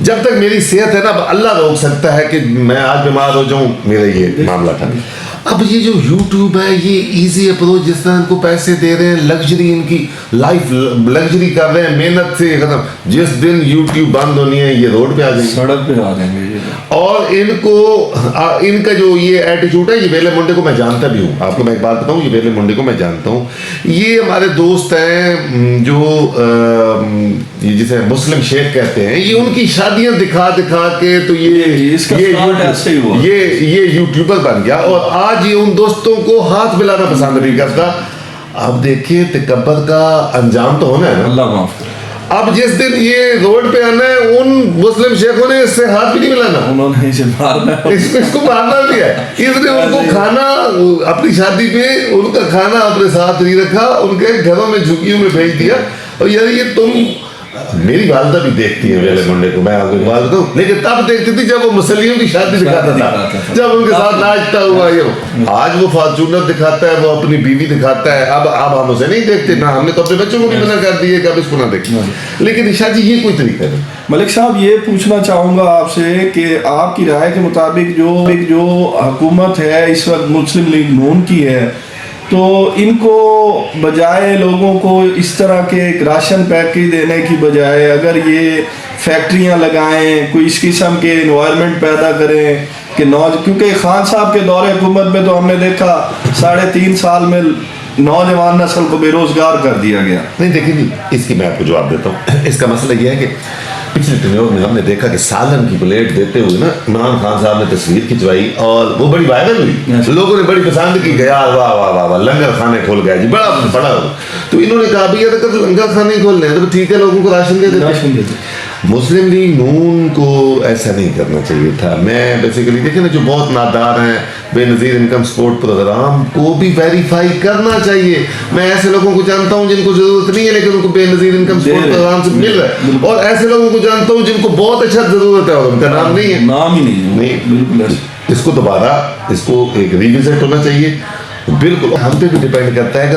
جب تک میری صحت ہے نا اللہ روک سکتا ہے کہ میں آج بیمار ہو جاؤں, میرا یہ معاملہ تھا. اب یہ جو یوٹیوب ہے یہ ایزی اپروچ, جس طرح ان کو پیسے دے رہے ہیں, لگژری ان کی لائف لگژری کر رہے ہیں, محنت سے ختم. جس دن یوٹیوب بند ہونی ہے یہ روڈ پہ آ جائیں گے, سڑک پہ آ جائیں گے. اور ان کو ان کا جو یہ ایٹیچیوڈ ہے, یہ ویلے منڈے کو میں جانتا بھی ہوں, آپ کو میں ایک بات بتاؤں, یہ ویلے منڈے کو میں جانتا ہوں. یہ ہمارے دوست ہیں جو جسے مسلم شیخ کہتے ہیں, یہ ان کی شادیاں دکھا دکھا کے تو یہ یوٹیوبر بن گیا, اور آج یہ ان دوستوں کو ہاتھ ملانا پسند نہیں کرتا. اب دیکھیے تکبر کا انجام تو ہونا ہے نا, اللہ معاف کرے. اب جس دن یہ روڈ پہ آنا ہے, ان مسلم شیخوں نے اس سے ہاتھ بھی نہیں ملانا, انہوں نے اسے مارنا ہے, اس کو مارنا بھی ہے. اس نے ان کو کھانا اپنی شادی پہ ان کا کھانا اپنے ساتھ نہیں رکھا, ان کے گھروں میں جھگیوں میں بھیج دیا. اور یار یہ تم, میری والدہ بھی دیکھتی ہے ویلے منڈے کو, میں آپ کو بات بتاؤں, لیکن تب دیکھتی تھی جب وہ مسلیوں کی شادی دکھاتا تھا, جب ان کے ساتھ ناچتا ہوا. یہ آج وہ فارچونر دکھاتا ہے, وہ اپنی بیوی دکھاتا ہے. اب ہم اسے نہیں دیکھتے نا, ہم نے تو اپنے بچوں کو بھی منع کر دی ہے کہ اب اس کو نہ دیکھیں. لیکن شاہ جی یہ کوئی طریقہ نہیں. ملک صاحب یہ پوچھنا چاہوں گا آپ سے کہ آپ کی رائے کے مطابق جو حکومت ہے اس وقت مسلم لیگ نون کی ہے, تو ان کو بجائے لوگوں کو اس طرح کے ایک راشن پیکج دینے کی بجائے اگر یہ فیکٹریاں لگائیں, کوئی اس قسم کے انوائرمنٹ پیدا کریں کہ کیونکہ خان صاحب کے دور حکومت میں تو ہم نے دیکھا 3.5 سال میں نوجوان نسل کو بے روزگار کر دیا گیا. نہیں دیکھیں, اس کی میں آپ کو جواب دیتا ہوں. اس کا مسئلہ یہ ہے کہ پچھلے ٹینیور میں ہم نے دیکھا کہ سالن کی پلیٹ دیتے ہوئے نا عمران خان صاحب نے تصویر کھنچوائی اور وہ بڑی وائرل ہوئی, لوگوں نے بڑی پسند کی کہ یار واہ واہ واہ واہ لنگر کھانے کھول گیا جی, بڑا بڑا. تو انہوں نے کہا بھی اگر لنگر کھانے کھولنے ہیں تو ٹھیک ہے, لوگوں کو راشن دے دیتے. مسلم لیگ نون کو ایسا نہیں کرنا چاہیے تھا. میں بیسیکلی دیکھیں نا, جو بہت نادار ہیں, بے نظیر انکم سپورٹ پروگرام کو بھی ویریفائی کرنا چاہیے. میں ایسے لوگوں کو جانتا ہوں جن کو ضرورت نہیں ہے لیکن ان کو بے نظیر انکم سپورٹ پروگرام سے مل رہا ہے, اور ایسے لوگوں کو جانتا ہوں جن کو بہت اچھا ضرورت ہے اور ان کا نام نہیں ہے, نام ہی نہیں. بالکل اس کو دوبارہ اس کو ایک ریوزٹ ہونا چاہیے. بالکل ہم پہ بھی ڈیپینڈ کرتا ہے.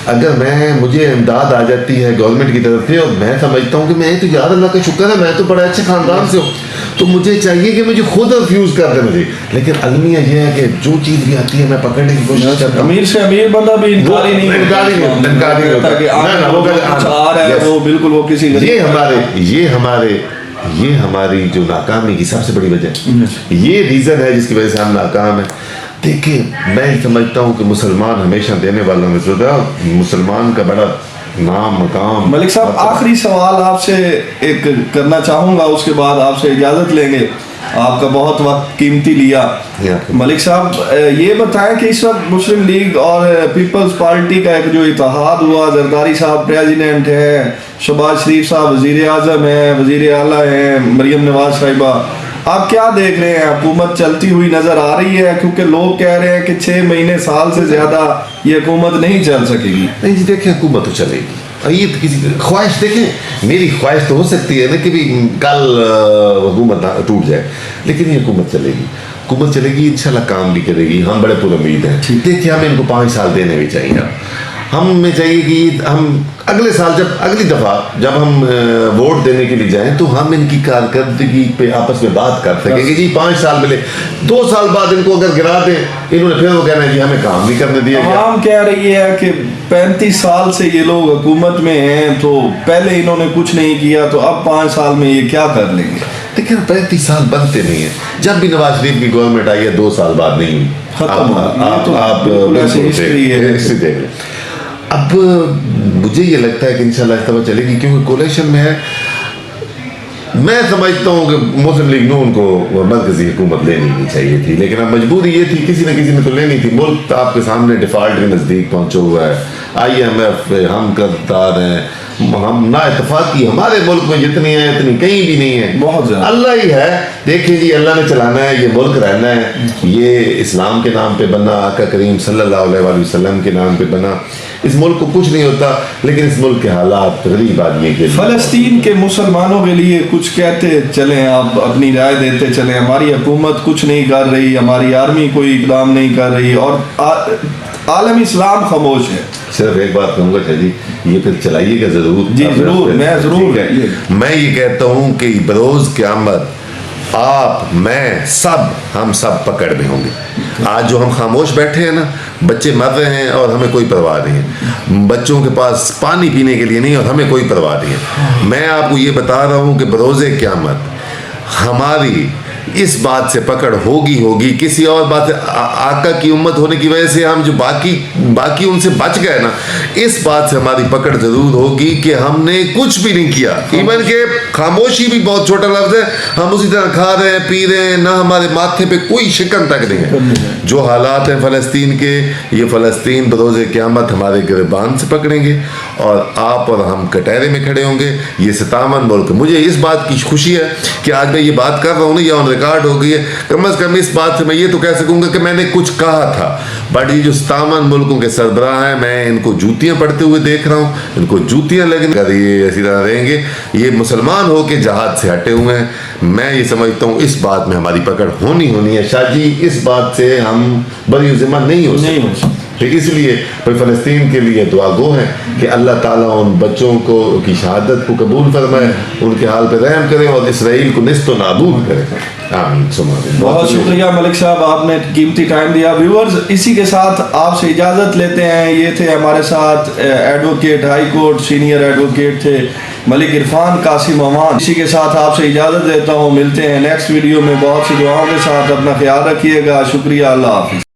اگر مجھے امداد آ جاتی ہے گورنمنٹ کی طرف سے, اور میں سمجھتا ہوں کہ میں تو یار اللہ کا شکر ہے میں تو بڑے اچھے خاندان سے ہوں, تو مجھے چاہیے کہ مجھے خود ریفیوز کر دے مجھے. لیکن المیہ یہ ہے کہ جو چیز بھی آتی ہے میں پکڑنے کی کوشش کرتا ہوں. امیر سے امیر بندہ بھی انکاری نہیں ہوتا. یہ ہماری جو ناکامی کی سب سے بڑی وجہ, یہ ریزن ہے جس کی وجہ سے ہم ناکام ہیں. دیکھیں میں سمجھتا ہوں کہ مسلمان ہمیشہ دینے والا مسعود ہے, مسلمان کا بڑا نام مقام. ملک صاحب آخری سوال آپ سے ایک کرنا چاہوں گا, اس کے بعد آپ سے اجازت لیں گے, آپ کا بہت وقت قیمتی لیا. ملک صاحب یہ بتائیں کہ اس وقت مسلم لیگ اور پیپلز پارٹی کا ایک جو اتحاد ہوا, زرداری صاحب پریزیڈنٹ ہیں, شہباز شریف صاحب وزیر اعظم ہیں, وزیر اعلیٰ ہیں مریم نواز صاحبہ, آپ کیا دیکھ رہے ہیں؟ حکومت چلتی ہوئی نظر آ رہی ہے؟ کیونکہ لوگ کہہ رہے ہیں کہ 6 مہینے سال سے زیادہ یہ حکومت نہیں چل سکے گی. نہیں جی دیکھیں, حکومت تو چلے گی. یہ تو کسی خواہش, دیکھیں میری خواہش تو ہو سکتی ہے نا کہ بھی کل حکومت ٹوٹ جائے, لیکن یہ حکومت چلے گی. حکومت چلے گی, انشاءاللہ کام بھی کرے گی, ہم بڑے پر امید ہیں. دیکھیں ہمیں ان کو 5 سال دینے بھی چاہیے. ہمیں چاہیے کہ ہم اگلے سال اگلی دفعہ جب ہم ووٹ دینے کے لیے جائیں تو ہم ان کی کارکردگی پہ آپس میں بات کر سکیں کہ جی 5 سال ملے, 2 سال بعد ان کو اگر گرا دیں, انہوں نے پھر وہ کہنا ہے جی ہمیں کام نہیں کرنے دیا گیا. عوام کہہ رہی ہے کہ 35 سال سے یہ لوگ حکومت میں ہیں, تو پہلے انہوں نے کچھ نہیں کیا, تو اب 5 سال میں یہ کیا کر لیں گے؟ دیکھیں 35 سال بنتے نہیں ہیں. جب بھی نواز شریف کی گورنمنٹ آئی ہے 2 سال بعد نہیں ہوئی, آپ ہسٹری دیکھ لیں. اب مجھے یہ لگتا ہے کہ انشاءاللہ اس طرح چلے گی کیونکہ کولیشن میں ہے. میں سمجھتا ہوں کہ مسلم لیگ نون کو مرکزی حکومت لینی نہیں چاہیے تھی, لیکن اب مجبوری یہ تھی, کسی نہ کسی نے تو لینی تھی. ملک آپ کے سامنے ڈیفالٹ کے نزدیک پہنچا ہوا ہے. IMF ہم کردار ہیں, ہم نا اتفاقی ہمارے ملک میں جتنی ہیں اتنی کہیں بھی نہیں ہے, بہت زیادہ. اللہ ہی ہے. دیکھیں جی اللہ نے چلانا ہے, یہ ملک رہنا ہے, یہ اسلام کے نام پہ بنا, آقا کریم صلی اللہ علیہ وآلہ وسلم کے نام پہ بنا. اس ملک کو کچھ نہیں ہوتا, لیکن اس ملک کے حالات غریب آدمی کے فلسطین کے مسلمانوں کے لیے کچھ کہتے چلیں, آپ اپنی رائے دیتے چلیں. ہماری حکومت کچھ نہیں کر رہی, ہماری آرمی کوئی اقدام نہیں کر رہی, اور عالم اسلام خاموش ہے. صرف ایک بات کہوں گا شاہ جی، یہ پھر چلائیے گا ضرور جی ضرور، میں ضرور میں یہ کہتا ہوں کہ بروز قیامت آپ، میں، ہم سب پکڑ میں ہوں گے. آج جو ہم خاموش بیٹھے ہیں نا، بچے مر رہے ہیں اور ہمیں کوئی پرواہ نہیں ہے، بچوں کے پاس پانی پینے کے لیے نہیں اور ہمیں کوئی پرواہ نہیں ہے. میں آپ کو یہ بتا رہا ہوں کہ بروز قیامت ہماری اس بات سے پکڑ ہوگی، کسی اور بات سے، آقا کی امت ہونے کی وجہ سے ہم جو باقی ان سے بچ گئے نا، اس بات سے ہماری پکڑ ضرور ہوگی کہ ہم نے کچھ بھی نہیں کیا. ایون کہ خاموشی بھی بہت چھوٹا لفظ ہے، ہم اسی طرح کھا رہے ہیں، پی رہے ہیں، نہ ہمارے ماتھے پہ کوئی شکن تک نہیں ہے. جو حالات ہیں فلسطین کے، یہ فلسطین بروز قیامت ہمارے گریبان سے پکڑیں گے اور آپ اور ہم کٹہرے میں کھڑے ہوں گے. یہ 57 ملک. مجھے اس بات کی خوشی ہے کہ آج میں یہ بات کر رہا ہوں نا، یہ آن ریکارڈ ہو گئی ہے. کم از کم اس بات سے میں یہ تو کہہ سکوں گا کہ میں نے کچھ کہا تھا. بٹ یہ جو 57 ملکوں کے سربراہ ہیں، میں ان کو جوتیاں پڑتے ہوئے دیکھ رہا ہوں، ان کو جوتیاں لگنے کا یہ اسی طرح رہیں گے. یہ مسلمان ہو کے جہاد سے ہٹے ہوئے ہیں. میں یہ سمجھتا ہوں اس بات میں ہماری پکڑ ہونی ہے. شاہ جی اس بات سے ہم بری ذمہ نہیں ہو سکتے. اس لیے فلسطین کے لیے دعا گو ہیں کہ اللہ تعالیٰ ان بچوں کی شہادت کو قبول فرمائے، ان کے حال پہ رحم کرے اور اسرائیل کو نیست و نابود کرے. آمین. بہت شکریہ ملک صاحب، آپ نے قیمتی ٹائم دیا. ویورز، اسی کے ساتھ آپ سے اجازت لیتے ہیں. یہ تھے ہمارے ساتھ advocate, high court senior advocate تھے ملک عرفان قاسم امان. اسی کے ساتھ آپ سے اجازت دیتا ہوں. ملتے ہیں نیکسٹ ویڈیو میں بہت سی دعاؤں کے ساتھ. اپنا خیال رکھیے گا. شکریہ. اللہ حافظ.